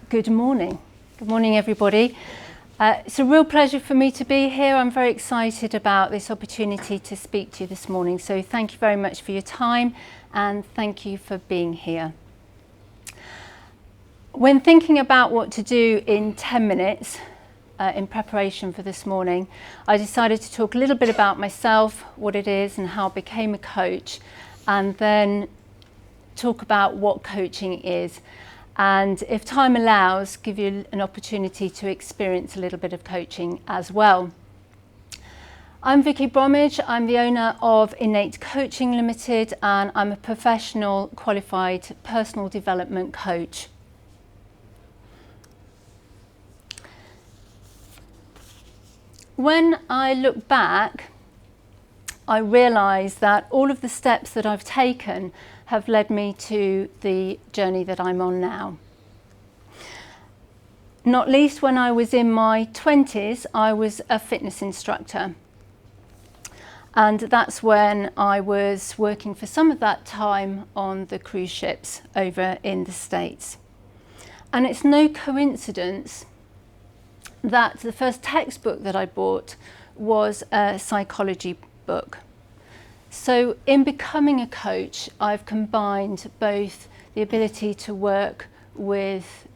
Good morning. Good morning, everybody. It's a real pleasure for me to be here. I'm very excited about this opportunity to speak to you this morning. So thank you very much for your time and thank you for being here. When thinking about what to do in 10 minutes in preparation for this morning, I decided to talk a little bit about myself, what it is and how I became a coach, and then talk about what coaching is. And if time allows, give you an opportunity to experience a little bit of coaching as well. I'm Vicki Bromwich. I'm the owner of Innate Coaching Limited, and I'm a professional qualified personal development coach. When I look back, I realise that all of the steps that I've taken have led me to the journey that I'm on now. Not least when I was in my 20s, I was a fitness instructor. And that's when I was working for some of that time on the cruise ships over in the States. And it's no coincidence that the first textbook that I bought was a psychology book. So in becoming a coach, I've combined both the ability to work with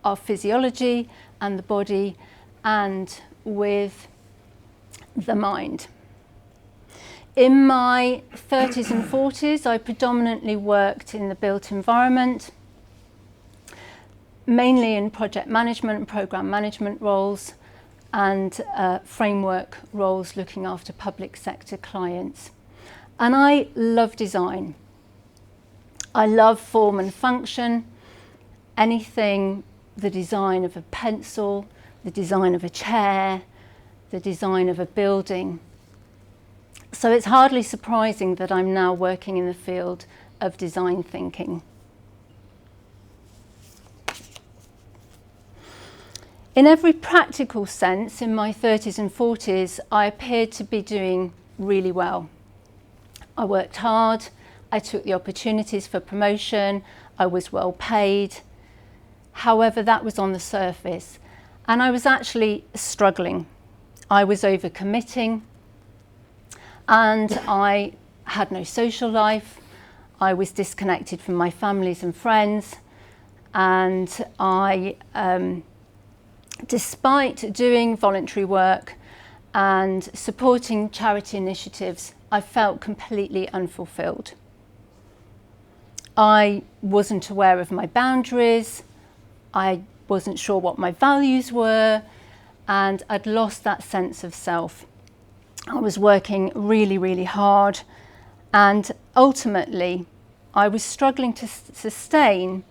our physiology and the body and with the mind. In my 30s and 40s, I predominantly worked in the built environment, mainly in project management, program management roles, and framework roles looking after public sector clients. And I love design. I love form and function, anything, the design of a pencil, the design of a chair, the design of a building. So it's hardly surprising that I'm now working in the field of design thinking. In every practical sense, in my 30s and 40s, I appeared to be doing really well. I worked hard, I took the opportunities for promotion, I was well paid. However, that was on the surface, and I was actually struggling. I was overcommitting, and I had no social life. I was disconnected from my families and friends, and I, despite doing voluntary work and supporting charity initiatives, I felt completely unfulfilled. I wasn't aware of my boundaries, I wasn't sure what my values were, and I'd lost that sense of self. I was working really, really hard, and ultimately I was struggling to sustain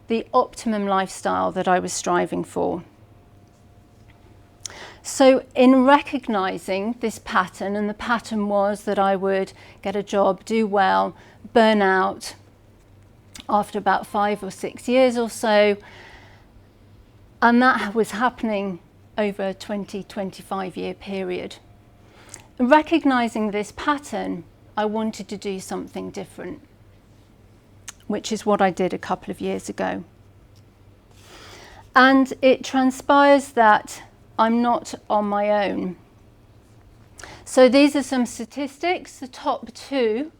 the optimum lifestyle that I was striving for. So in recognising this pattern, and the pattern was that I would get a job, do well, burn out after about 5 or 6 years or so, and that was happening over a 20-25 year period. Recognising this pattern, I wanted to do something different, which is what I did a couple of years ago. And it transpires that I'm not on my own. So these are some statistics. The top two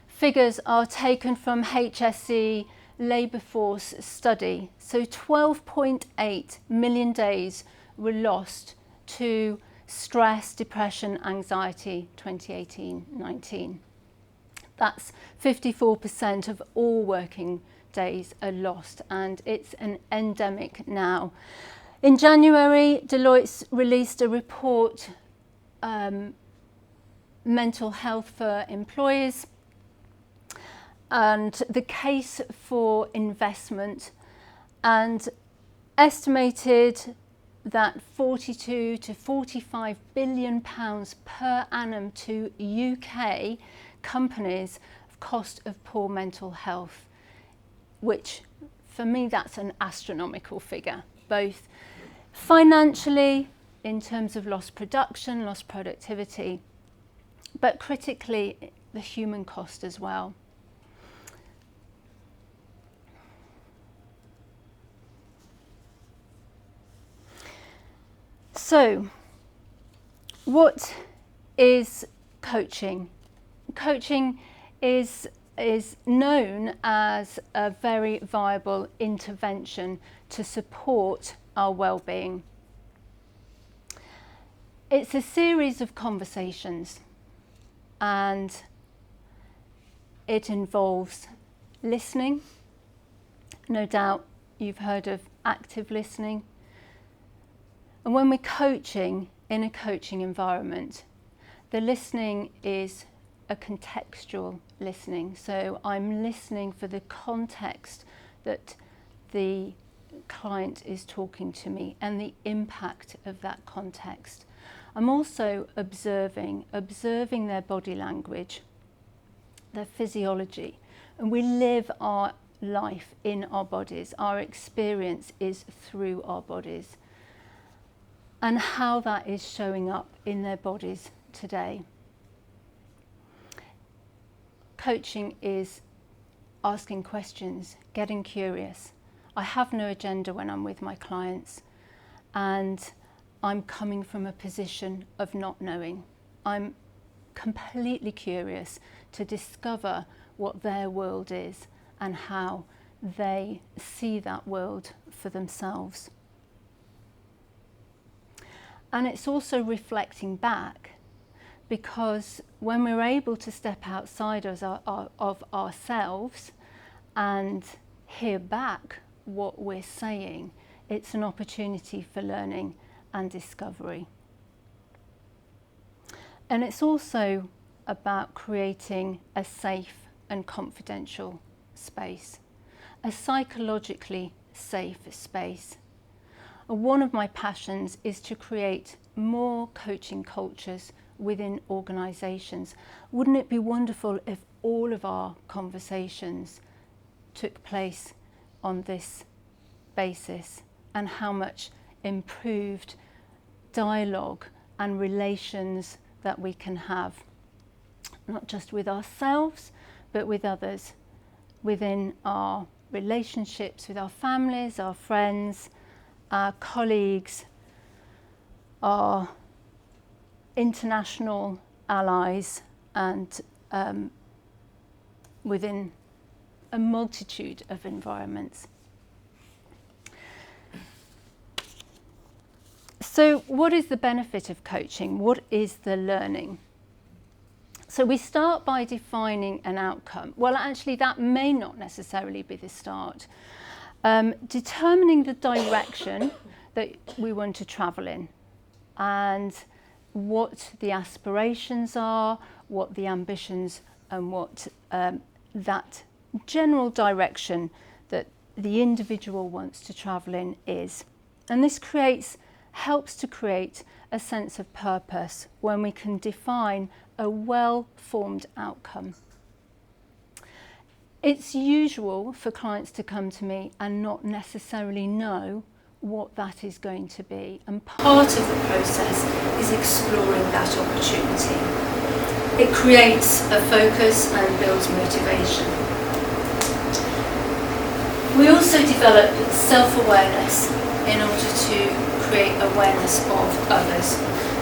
figures are taken from HSE labour force study. So 12.8 million days were lost to stress, depression, anxiety 2018-19. That's 54% of all working days are lost, and it's an endemic now. In January, Deloitte released a report, Mental Health for Employers, and the case for investment, and estimated that 42 to 45 billion pounds per annum to UK companies of cost of poor mental health, which for me that's an astronomical figure, both financially in terms of lost production, lost productivity, but critically the human cost as well. So, what is coaching? Coaching is known as a very viable intervention to support our well-being. It's a series of conversations, and it involves listening. No doubt you've heard of active listening. And when we're coaching in a coaching environment, the listening is a contextual listening. So I'm listening for the context that the client is talking to me and the impact of that context. I'm also observing their body language, their physiology, and we live our life in our bodies. Our experience is through our bodies, and how that is showing up in their bodies today. Coaching is asking questions, getting curious. I have no agenda when I'm with my clients, and I'm coming from a position of not knowing. I'm completely curious to discover what their world is and how they see that world for themselves. And it's also reflecting back, because when we're able to step outside of ourselves and hear back what we're saying, it's an opportunity for learning and discovery. And it's also about creating a safe and confidential space, a psychologically safe space. One of my passions is to create more coaching cultures within organisations. Wouldn't it be wonderful if all of our conversations took place on this basis, and how much improved dialogue and relations that we can have, not just with ourselves, but with others, within our relationships with our families, our friends, our colleagues, our international allies, and within a multitude of environments. So what is the benefit of coaching? What is the learning? So we start by defining an outcome. Well, actually, that may not necessarily be the start. Determining the direction that we want to travel in, and what the aspirations are, what the ambitions, and what that general direction that the individual wants to travel in is. And this helps to create a sense of purpose when we can define a well-formed outcome. It's usual for clients to come to me and not necessarily know what that is going to be, and part of the process is exploring that opportunity. It creates a focus and builds motivation. We also develop self-awareness in order to create awareness of others.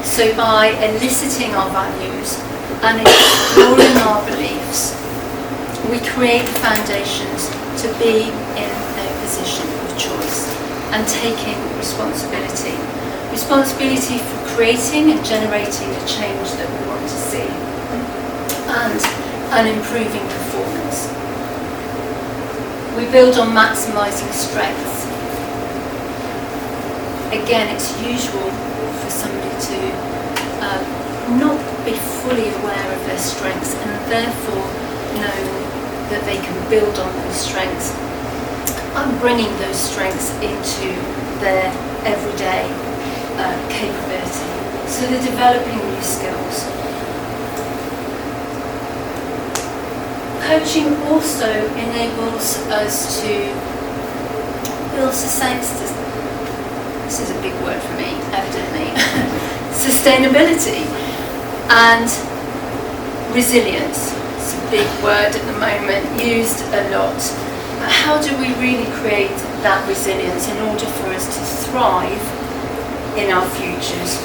So by eliciting our values and exploring our beliefs, we create the foundations to be in a position of choice and taking responsibility. Responsibility for creating and generating the change that we want to see, and improving performance. We build on maximising strengths. Again, it's usual for somebody to not be fully aware of their strengths, and therefore know that they can build on those strengths and bringing those strengths into their everyday capability. So they're developing new skills. Coaching also enables us to build this is a big word for me, evidently, sustainability and resilience. It's a big word at the moment, used a lot. But how do we really create that resilience in order for us to thrive in our futures.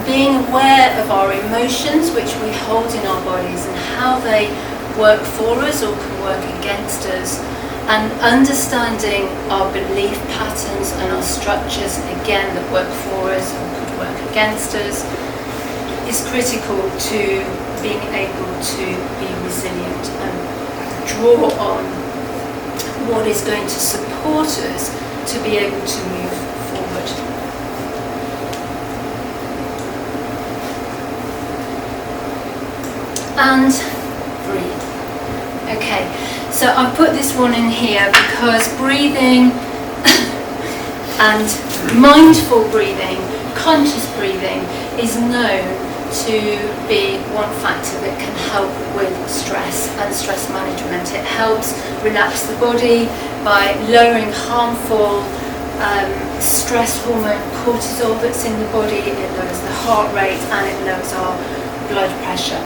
Being aware of our emotions, which we hold in our bodies, and how they work for us or can work against us, and understanding our belief patterns and our structures, again, that work for us or could work against us, is critical to being able to be resilient and draw on what is going to support us to be able to move forward. And breathe. Okay, so I put this one in here because breathing and mindful breathing, conscious breathing, is known to be one factor that can help with stress and stress management. It helps relax the body by lowering harmful stress hormone cortisol that's in the body. It lowers the heart rate and it lowers our blood pressure.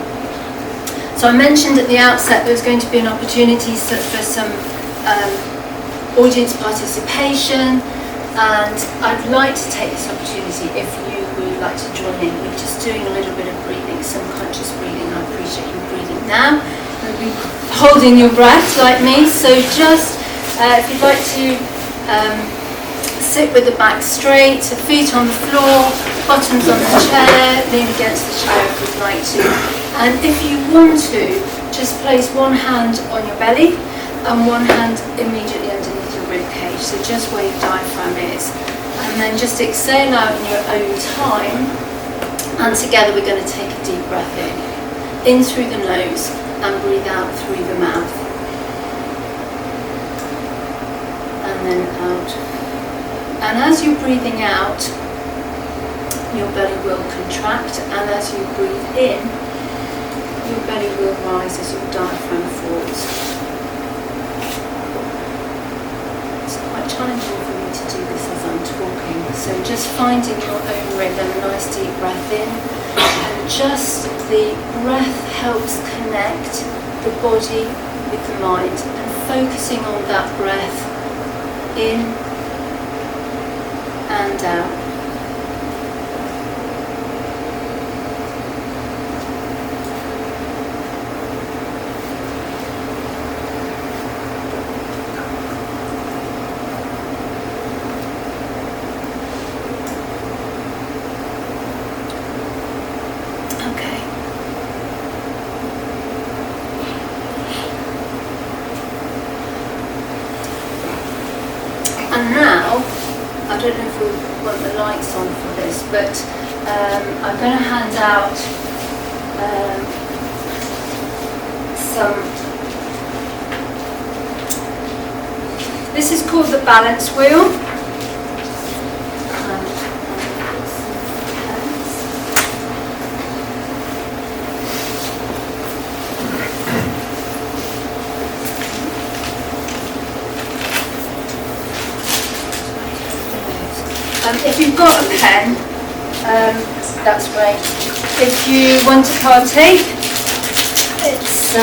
So I mentioned at the outset there's going to be an opportunity for some audience participation, and I'd like to take this opportunity if you would like to join in. We're just doing a little bit of breathing, some conscious breathing. I appreciate you breathing now. You'll be holding your breath like me, so just if you'd like to sit with the back straight, feet on the floor, bottoms on the chair, lean against the chair if you'd like to. And if you want to, just place one hand on your belly and one hand immediately underneath your rib cage. So just where your diaphragm is. And then just exhale out in your own time. And together we're going to take a deep breath in through the nose and breathe out through the mouth. And then out. And as you're breathing out, your belly will contract, and as you breathe in, your belly will rise as your diaphragm falls. It's quite challenging for me to do this as I'm talking, so just finding your own rhythm, a nice deep breath in, and just the breath helps connect the body with the mind, and focusing on that breath in and out. And now, I don't know if we want the lights on for this, but I'm going to hand out some. This is called the balance wheel. If you've got a pen, that's great. If you want to partake, it's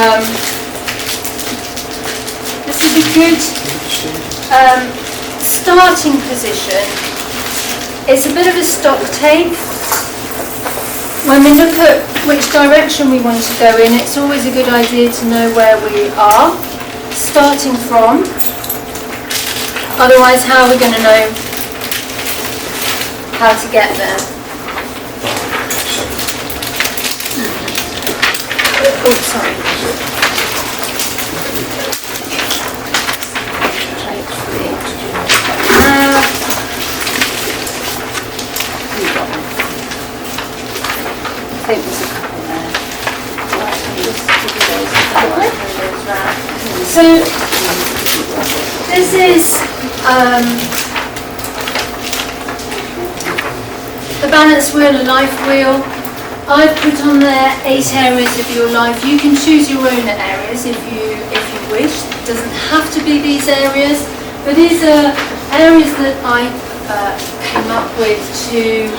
this is a good starting position. It's a bit of a stock take. When we look at which direction we want to go in, it's always a good idea to know where we are starting from. Otherwise, how are we going to know how to get there? Oh, sorry. I think there's a couple there. So this is the balance wheel, a life wheel. I've put on there 8 areas of your life. You can choose your own areas if you wish. It doesn't have to be these areas, but these are areas that I came up with to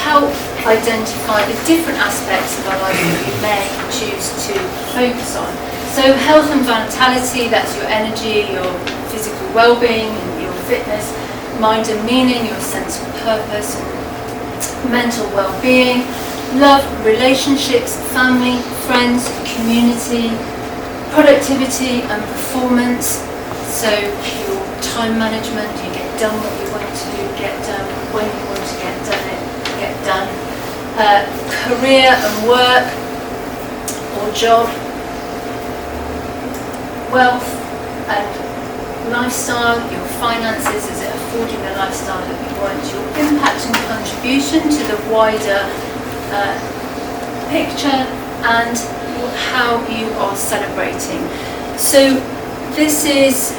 help identify the different aspects of our life that you may choose to focus on. So health and vitality, that's your energy, your physical well-being, and your fitness. mind and meaning, your sense of purpose, mental well-being, love, relationships, family, friends, community, productivity and performance. So your time management, you get done what you want to get done, when you want to get done. Career and work or job, wealth and lifestyle, your finances, is it affording the lifestyle that you want, your impact and contribution to the wider picture, and how you are celebrating. So this is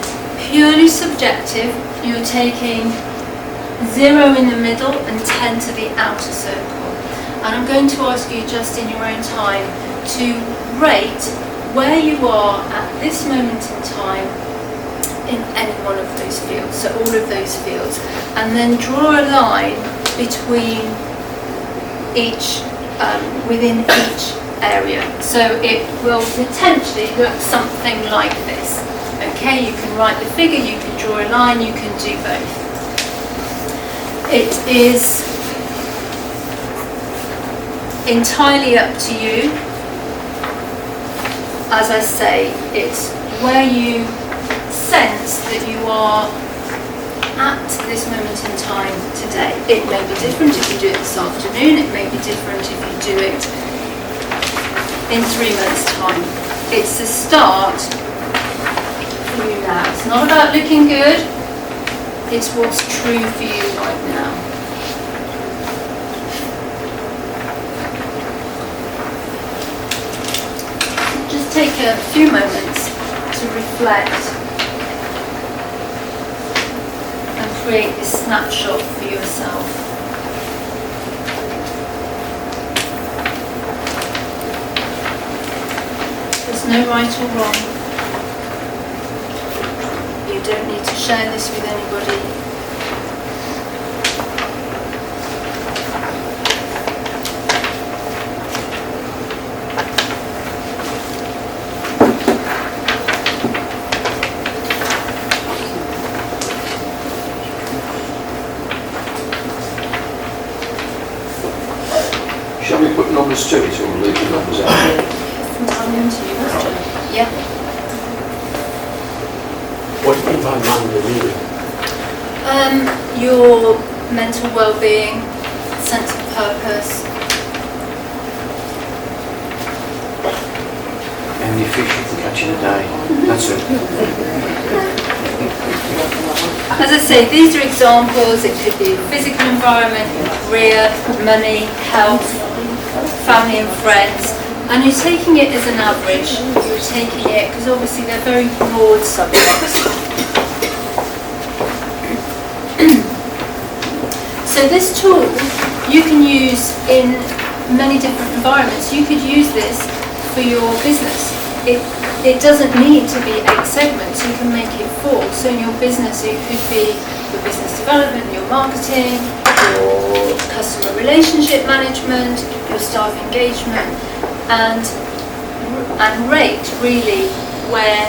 purely subjective. You're taking 0 in the middle and 10 to the outer circle. And I'm going to ask you just in your own time to rate where you are at this moment in time in any one of those fields, so all of those fields, and then draw a line between each, within each area. So it will potentially look something like this. Okay, you can write the figure, you can draw a line, you can do both. It is entirely up to you. As I say, it's where you sense that you are at this moment in time today. It may be different if you do it this afternoon, it may be different if you do it in 3 months' time. It's a start for you now. It's not about looking good, it's what's true for you right now. Just take a few moments to reflect and create this snapshot for yourself. There's no right or wrong. You don't need to share this with anybody. Shall we put numbers to it or leave the numbers out? Yeah. What do you mean by mind and meaning? Your mental well-being, sense of purpose. How many fish you can catch in a day? That's it. As I say, these are examples. It could be physical environment, career, money, health, family and friends. And you're taking it as an average. You're taking it, because obviously they're very broad subjects. So this tool you can use in many different environments. You could use this for your business. It doesn't need to be 8 segments. You can make it 4. So in your business it could be your business development, your marketing, your customer relationship management, your staff engagement, and rate really where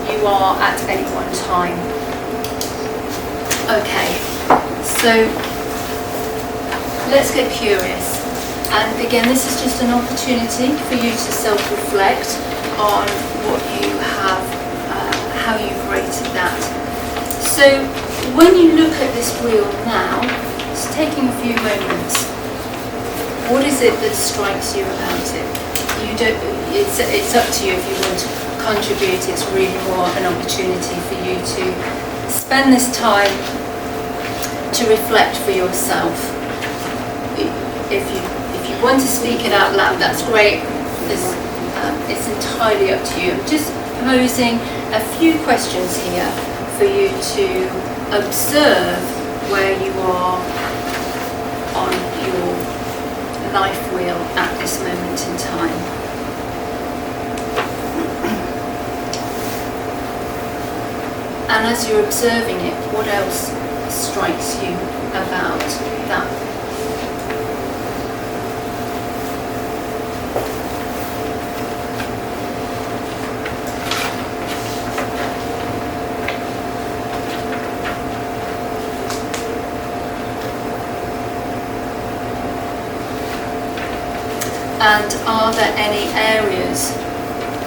you are at any one time. Okay, so let's get curious. And again, this is just an opportunity for you to self-reflect on what you have, how you've rated that. So when you look at this wheel now, it's taking a few moments. What is it that strikes you about it? It's up to you if you want to contribute. It's really more an opportunity for you to spend this time to reflect for yourself. If you want to speak it out loud, that's great. It's entirely up to you. I'm just posing a few questions here for you to observe where you are on your life wheel at this moment in time. And as you're observing it, what else strikes you about that? And are there any areas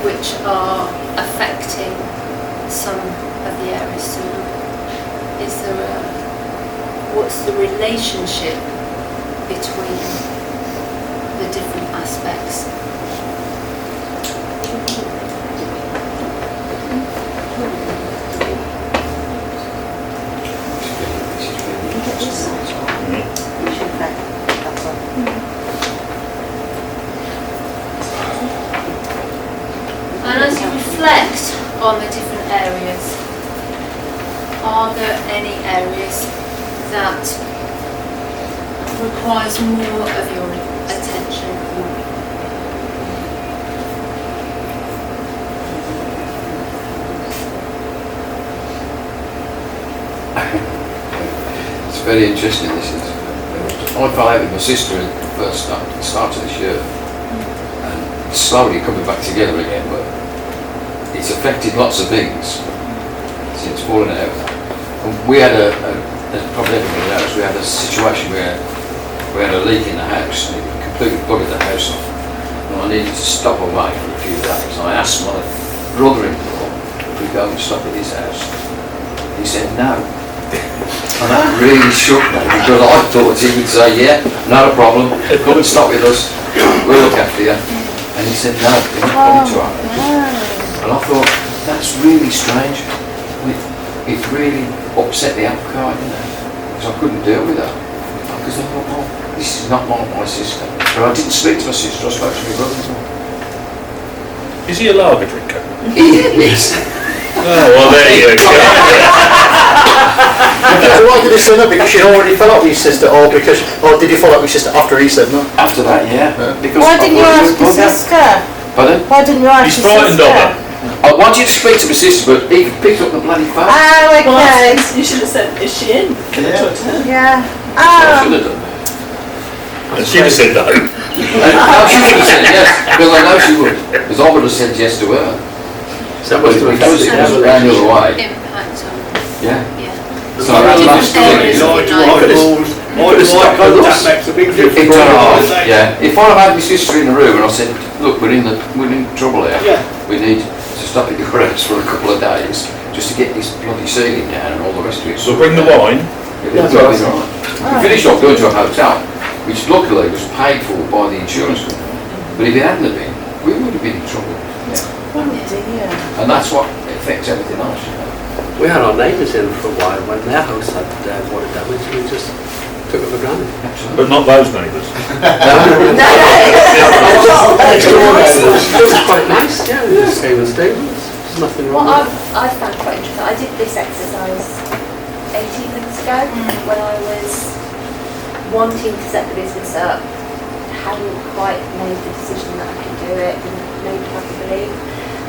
which are affecting some of the areas? So is there what's the relationship between the different aspects? And as you reflect on the different areas, are there any areas that requires more of your attention? It's very interesting, this is. I fell out with my sister at the first start of this year, and it's slowly coming back together again, but it's affected lots of things since falling out. And we had as probably everybody knows, we had a situation where we had a leak in the house, and it completely bugged the house off, and I needed to stop away for a few days. I asked my brother-in-law if we'd go and stop at his house. He said no. And that really shook me, because I thought he would say, yeah, not a problem, come and stop with us, we'll look after you. And he said, no, you're not coming to our house. And I thought, that's really strange. It really upset the apple cart, because I couldn't deal with that. Because I thought, well, this is not like my sister. But I didn't speak to my sister, I spoke to my brother-in-law. Is he a lager drinker? He is. Oh, well, there you go. Why did he say no? Because you already fell out with your sister, or did you fall out with your sister after he said no? After that, yeah. Because Why didn't you ask your sister? Pardon? Why didn't you ask He's your frightened sister? of her. I wanted to speak to my sister, but he picked up the bloody phone. Oh, okay. You should have said, is she in? Can I talk to her? Yeah. I should Oh. have done. And she'd have said no. No, she would have said yes, because I know she would. Because I would have said yes to her. So But it was around the other way. Impact on, Yeah. yeah. So that last Different thing, areas of your life. That makes a big difference. yeah. If I'd have had my sister in the room and I said, look, we're in trouble here. Yeah. We need to stop at your house for a couple of days just to get this bloody ceiling down and all the rest of it. So bring the wine. It would have been right. We finished off going to a hotel, which luckily was paid for by the insurance company. But if it hadn't have been, we would have been in trouble. Oh dear. And that's what affects everything else. We had our neighbours in for a while when their house had water damage, and we just took it for granted. But not those neighbours. It was quite nice, yeah, it was stable, there's nothing wrong What with it. I found quite interesting, I did this exercise 18 months ago when I was wanting to set the business up, hadn't quite made the decision that I could do it, didn't know what I believe.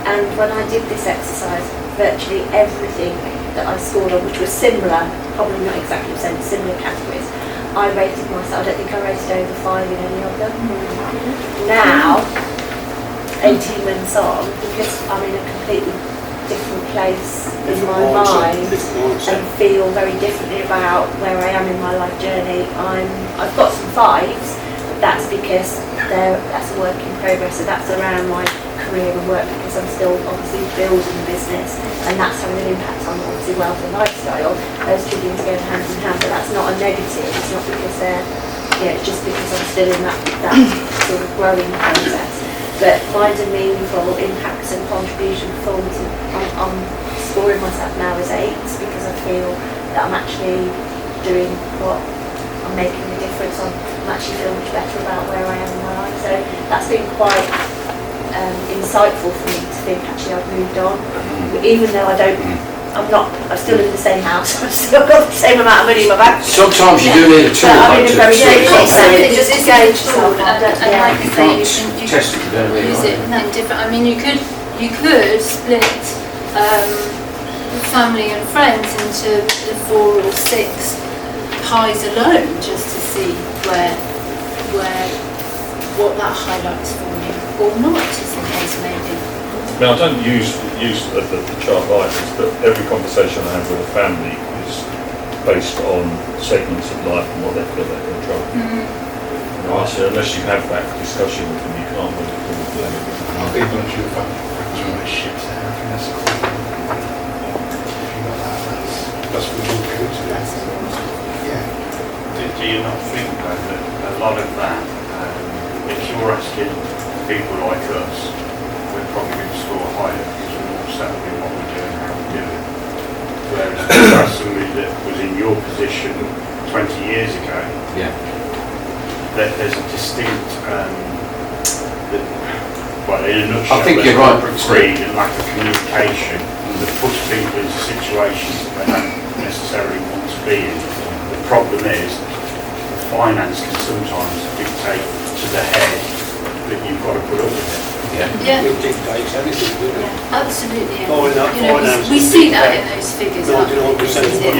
And when I did this exercise, virtually everything that I scored on, which was similar, probably not exactly the same, similar categories, I rated myself. I don't think I rated over 5 in any of them. Now, 18 months on, because I'm in a completely different place in my mind and feel very differently about where I am in my life journey. I've got some 5s, but that's because that's a work in progress, so that's around my career and work, because I'm still obviously building the business, and that's having an impact on obviously wealth and lifestyle. Those two things go hand in hand, but that's not a negative. It's not because it's just because I'm still in that sort of growing process. But mine's a meaningful impacts and contribution performance. I'm scoring myself now as 8s because I feel that I'm actually doing what I'm making a difference on. I'm actually feeling much better about where I am in my life. So that's been quite insightful for me to think actually I've moved on. Even though I'm still in the same house, I've still got the same amount of money in my bank. Sometimes you do need a tool. But I'm in a very Something just just gauge tool, yourself. and like I say, you Test it, you don't really use like it in different. I mean, you could split family and friends into the 4 or 6 pies alone, just to see what that highlights for you, or not, as the case may be. I mean, I don't use the chart like this, but every conversation I have with a family is based on segments of life and what they feel they control. Unless you have that discussion with them, you can't really blame it. I've been on to the fact that relationships there. I think that's a cool thing. If you got that, that's what we're all good to do. Yeah. Do you not think though that a lot of that, if you're asking people like us, we're probably going to score higher because we're more settled in what we do and how we do it. Whereas if you ask somebody that was in your position 20 years ago, Yeah. there's a distinct, well, in a nutshell, I think there's you're right. corporate greed and lack of communication that puts people into situations that they don't necessarily want to be in. The problem is, finance can sometimes dictate to the head that you've got to put up with it. Yeah. It dictates everything, doesn't it? Absolutely. Oh, that You know, finance we is see big, that yeah. in those figures. 99% of what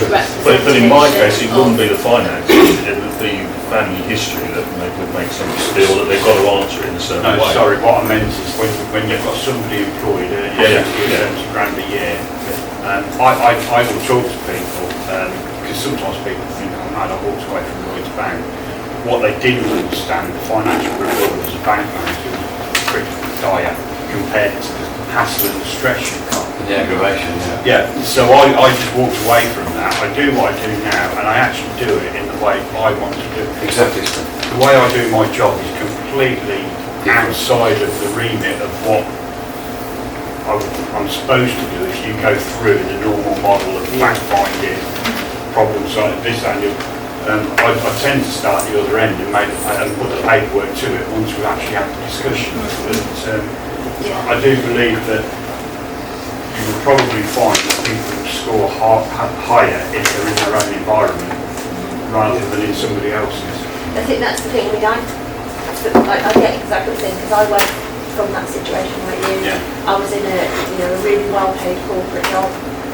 That's But in my case, it wouldn't be the finance, it would be family history that would make somebody feel that they've got to answer it in a certain No, way. sorry, what I meant is when you've got somebody employed earning Yeah, 60 or yeah. 70 grand a year, I will talk to people, because sometimes people think, oh man, I walked away from Lloyd's Bank. What they didn't understand, the financial reward as a bank manager was pretty dire compared to the hassle and the stress you've got. The aggravation, Yeah, so I just walked away from that. I do what I do now, and I actually do it in the way I want to do it. Exactly. The way I do my job is completely outside of the remit of what I'm supposed to do if you go through the normal model of fact-finding, problems like this and I tend to start at the other end and put the paperwork to it once we've actually had the discussion. But I do believe that you will probably find that people score higher if they're in their own environment rather than in somebody else's. I think that's the thing, I get exactly the thing, because I went from that situation like you. Yeah. I was in a really well-paid corporate job,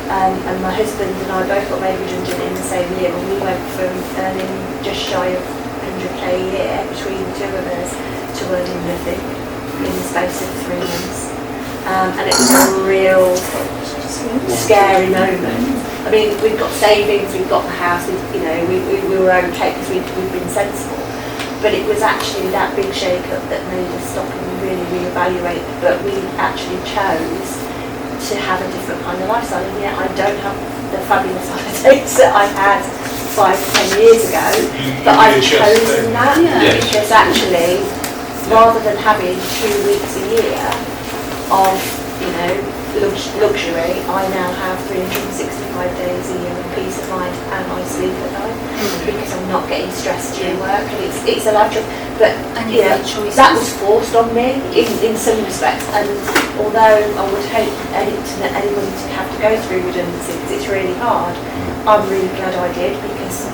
and my husband and I both got made redundant in the same year, and we went from earning just shy of 100k a year between the two of us to earning nothing in the space of 3 months. And it was a real scary moment. I mean, we've got savings, we've got the house, we were okay because we've been sensible. But it was actually that big shake-up that made us stop and really reevaluate. But we actually chose to have a different kind of lifestyle. And yet I don't have the fabulous holidays that I had 5-10 years ago. But I've chosen that because actually, rather than having 2 weeks a year of, luxury, I now have 365 days a year of peace of mind, and I sleep at night because I'm not getting stressed during work, and it's a life choice. But that was forced on me in some respects, and although I would hate anyone to have to go through redundancy because it's really hard, I'm really glad I did, because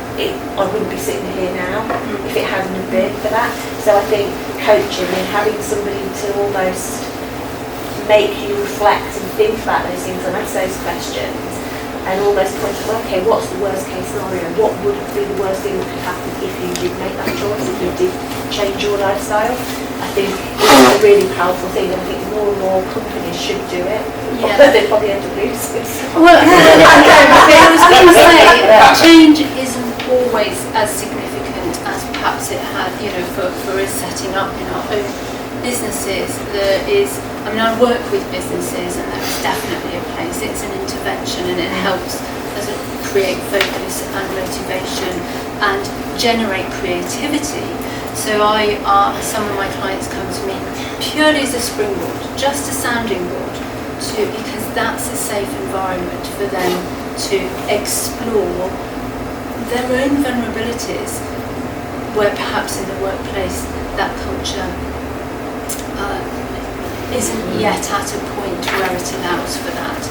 I wouldn't be sitting here now if it hadn't have been for that. So I think coaching and having somebody to almost make you reflect and think about those things and ask those questions and all those points of, okay, what's the worst case scenario? What would be the worst thing that could happen if you did make that choice, if you did change your lifestyle? I think it's a really powerful thing, and I think more and more companies should do it. But they probably end up losing. Well, I was going to say that change isn't always as significant as perhaps it had, for us setting up in our own businesses. I work with businesses, and there is definitely a place. It's an intervention, and it helps us create focus and motivation and generate creativity. So some of my clients come to me purely as a springboard, just a sounding board, because that's a safe environment for them to explore their own vulnerabilities, where perhaps in the workplace that culture isn't yet at a point where it allows for that.